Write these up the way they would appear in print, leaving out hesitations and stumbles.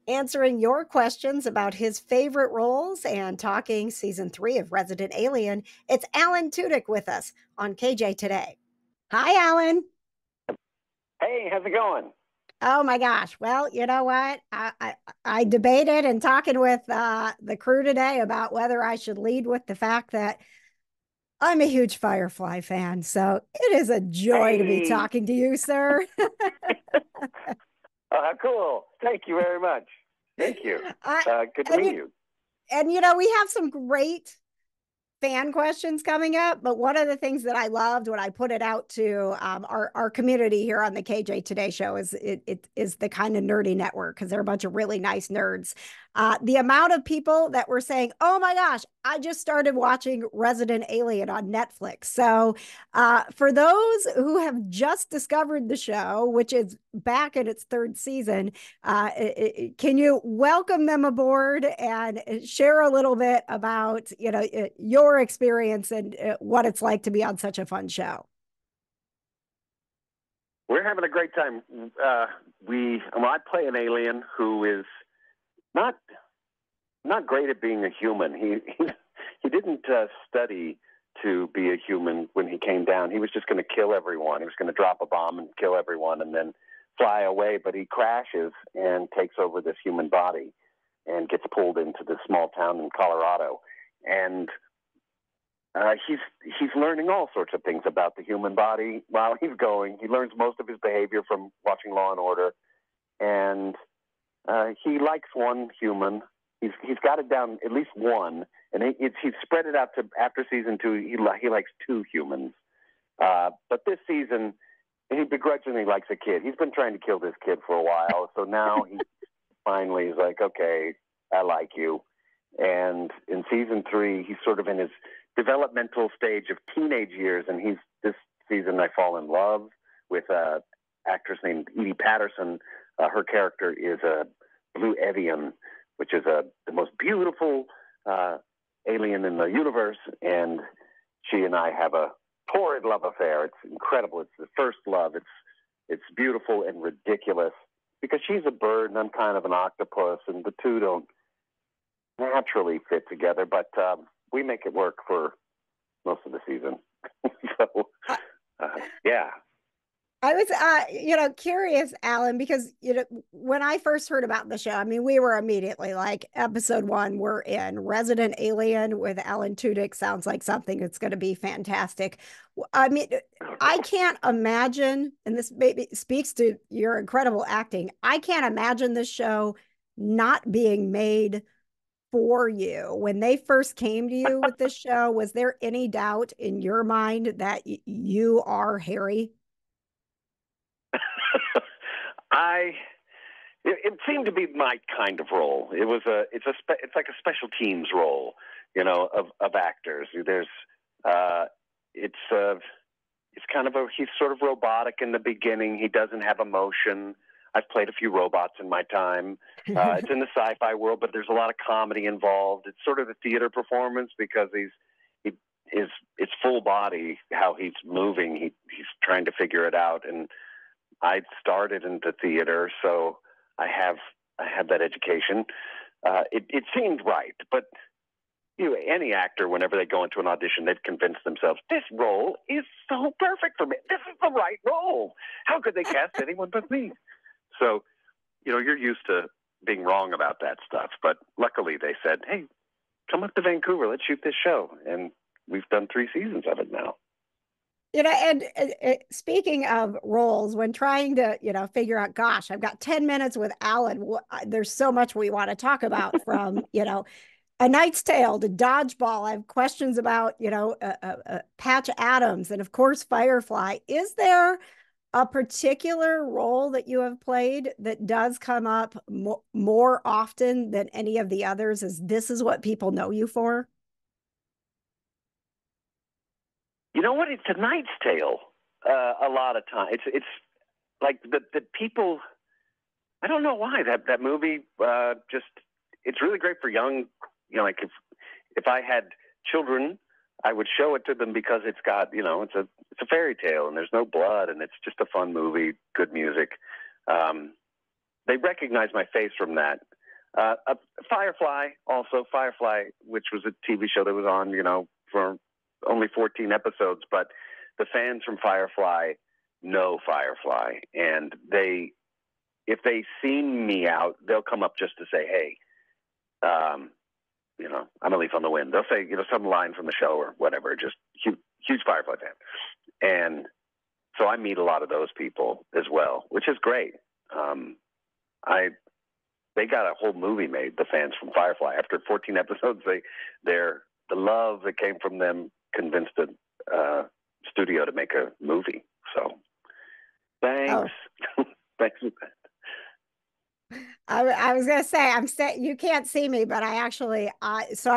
answering your questions about his favorite roles and talking season 3 of Resident Alien. It's Alan Tudyk with us on KJ Today. Hi, Alan. Hey, how's it going? Oh my gosh. Well, you know what? I debated and talking with the crew today about whether I should lead with the fact that I'm a huge Firefly fan. So it is a joy to be Hey, talking to you, sir. cool. Thank you very much. Thank you. I, Good to and meet you you. and you know, we have some great fan questions coming up. But one of the things that I loved when I put it out to our community here on the KJ Today show is it is the kind of nerdy network because they're a bunch of really nice nerds. The amount of people that were saying, "Oh my gosh, I just started watching Resident Alien on Netflix." So, for those who have just discovered the show, which is back in its third season, can you welcome them aboard and share a little bit about your experience and what it's like to be on such a fun show? We're having a great time. I play an alien who is not not great at being a human. He didn't study to be a human when he came down. He was just going to kill everyone. He was going to drop a bomb and kill everyone and then fly away. But he crashes and takes over this human body and gets pulled into this small town in Colorado. And he's learning all sorts of things about the human body while he's going. He learns most of his behavior from watching Law and Order, and he likes one human. He's got it down at least one, and he's spread it out to after season 2. He likes 2 humans, but this season he begrudgingly likes a kid. He's been trying to kill this kid for a while, so now he finally is like, okay, I like you. And in season 3, he's sort of in his developmental stage of teenage years, and this season I fall in love with a actress named Edie Patterson. Her character is a Blue Evian, which is the most beautiful alien in the universe, and she and I have a torrid love affair. It's incredible. It's the first love. It's beautiful and ridiculous because she's a bird and I'm kind of an octopus, and the two don't naturally fit together, but we make it work for most of the season. So, yeah. I was, curious, Alan, because when I first heard about the show, I mean, we were immediately like, episode 1, we're in. Resident Alien with Alan Tudyk sounds like something that's going to be fantastic. I mean, I can't imagine, and this maybe speaks to your incredible acting. I can't imagine this show not being made for you. When they first came to you with this show, was there any doubt in your mind that you are Harry? I it seemed to be my kind of role. It's like a special teams role, of actors. There's it's kind of he's sort of robotic in the beginning. He doesn't have emotion. I've played a few robots in my time. It's in the sci-fi world, but there's a lot of comedy involved. It's sort of a theater performance because it's full body how he's moving. He's trying to figure it out, and I started into theater, so I have that education. It seemed right, but any actor, whenever they go into an audition, they've convinced themselves this role is so perfect for me. This is the right role. How could they cast anyone but me? So, you're used to being wrong about that stuff, but luckily they said, "Hey, come up to Vancouver. Let's shoot this show," and we've done 3 seasons of it now. And speaking of roles, when trying to, figure out, gosh, I've got 10 minutes with Alan. There's so much we want to talk about from, A Knight's Tale to Dodgeball. I have questions about, Patch Adams and, of course, Firefly. Is there a particular role that you have played that does come up more often than any of the others? This is what people know you for? You know what? It's A Knight's Tale. A lot of time, it's like the people. I don't know why that movie just. It's really great for young. Like if I had children, I would show it to them because it's got it's a fairy tale and there's no blood and it's just a fun movie, good music. They recognize my face from that. Firefly, also Firefly, which was a TV show that was on, for only 14 episodes, but the fans from Firefly know Firefly, and if they seen me out, they'll come up just to say, hey, I'm a leaf on the wind. They'll say, some line from the show or whatever, just huge Firefly fan. And so I meet a lot of those people as well, which is great. They got a whole movie made, the fans from Firefly. After 14 episodes, the love that came from them convinced the studio to make a movie. So thanks. Oh. Thanks. I was going to say, you can't see me, but I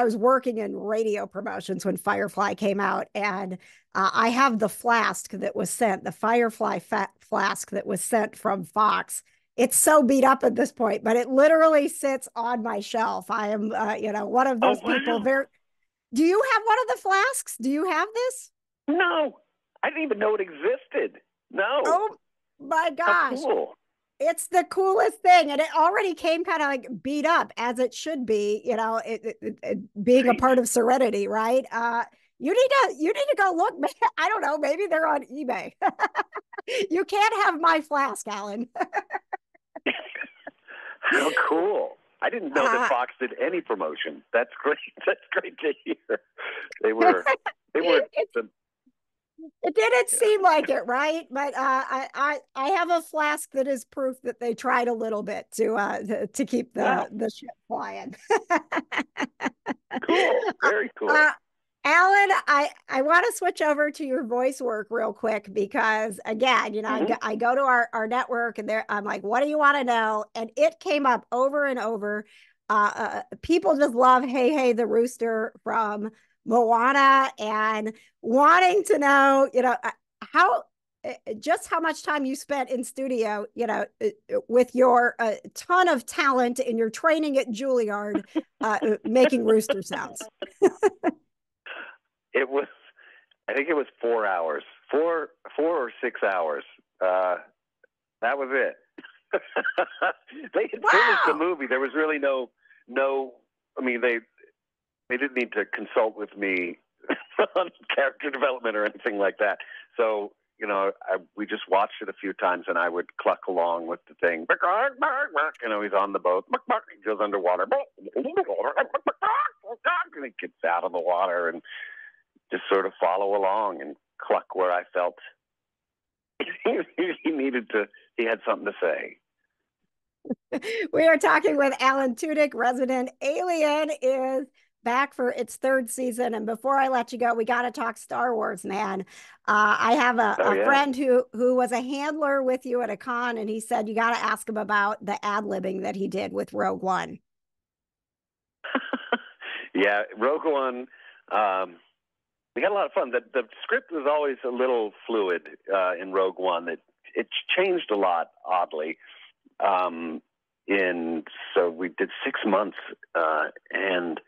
was working in radio promotions when Firefly came out, and I have the flask that was sent, the Firefly flask that was sent from Fox. It's so beat up at this point, but it literally sits on my shelf. I am, one of those people. Do you have one of the flasks? Do you have this? No, I didn't even know it existed. No. Oh my gosh. How cool. It's the coolest thing, and it already came kind of like beat up, as it should be, being a part of Serenity, right? You need to go look. I don't know, maybe they're on eBay. You can't have my flask, Alan. How cool. I didn't know that Fox did any promotion. That's great. That's great to hear. They were It didn't seem like it, right? But I have a flask that is proof that they tried a little bit to keep the ship flying. Cool, very cool. Alan, I want to switch over to your voice work real quick because, again, I go to our network and I'm like, what do you want to know? And it came up over and over. People just love Hey Hey the Rooster from Moana and wanting to know, how much time you spent in studio, with your ton of talent and your training at Juilliard, making rooster sounds. I think it was 4 hours, 4 or 6 hours. That was it. They had finished the movie. There was really no, I mean, they didn't need to consult with me on character development or anything like that. So, we just watched it a few times, and I would cluck along with the thing. He's on the boat. He goes underwater. And he gets out of the water and just sort of follow along and cluck where I felt he had something to say. We are talking with Alan Tudyk. Resident Alien is back for its 3rd season. And before I let you go, we got to talk Star Wars, man. I have a friend who was a handler with you at a con, and he said you got to ask him about the ad-libbing that he did with Rogue One. Yeah, Rogue One. We had a lot of fun. The script was always a little fluid in Rogue One. It changed a lot, oddly. So we did 6 months, and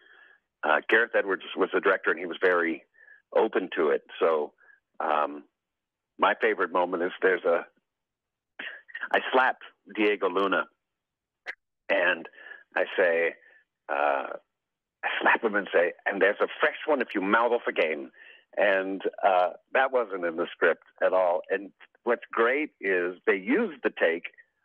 Gareth Edwards was the director, and he was very open to it. So my favorite moment is I slap Diego Luna, and I say, I slap him and say, and there's a fresh one if you mouth off again. And that wasn't in the script at all. And what's great is they used the take.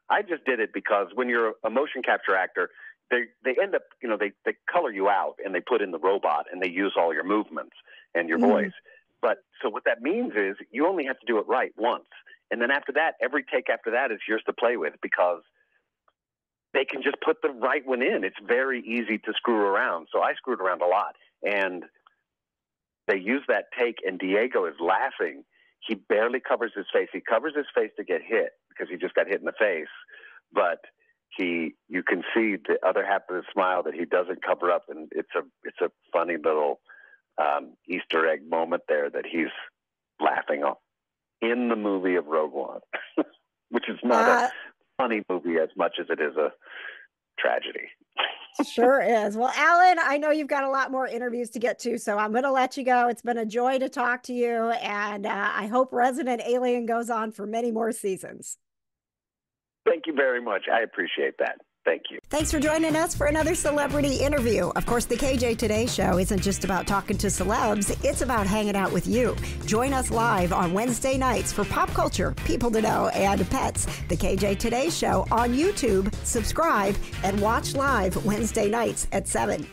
I just did it because when you're a motion capture actor, they end up, they color you out and they put in the robot and they use all your movements and your voice. But so what that means is you only have to do it right once. And then after that, every take after that is yours to play with because they can just put the right one in. It's very easy to screw around. So I screwed around a lot. And they use that take, and Diego is laughing. He barely covers his face. He covers his face to get hit because he just got hit in the face. But you can see the other half of the smile that he doesn't cover up, and it's a funny little Easter egg moment there that he's laughing on in the movie of Rogue One, which is not a funny movie as much as it is a tragedy. Sure is. Well, Alan, I know you've got a lot more interviews to get to, so I'm going to let you go. It's been a joy to talk to you, and I hope Resident Alien goes on for many more seasons. Thank you very much. I appreciate that. Thank you. Thanks for joining us for another celebrity interview. Of course, the KJ Today Show isn't just about talking to celebs, it's about hanging out with you. Join us live on Wednesday nights for pop culture, people to know, and pets. The KJ Today Show on YouTube. Subscribe and watch live Wednesday nights at 7.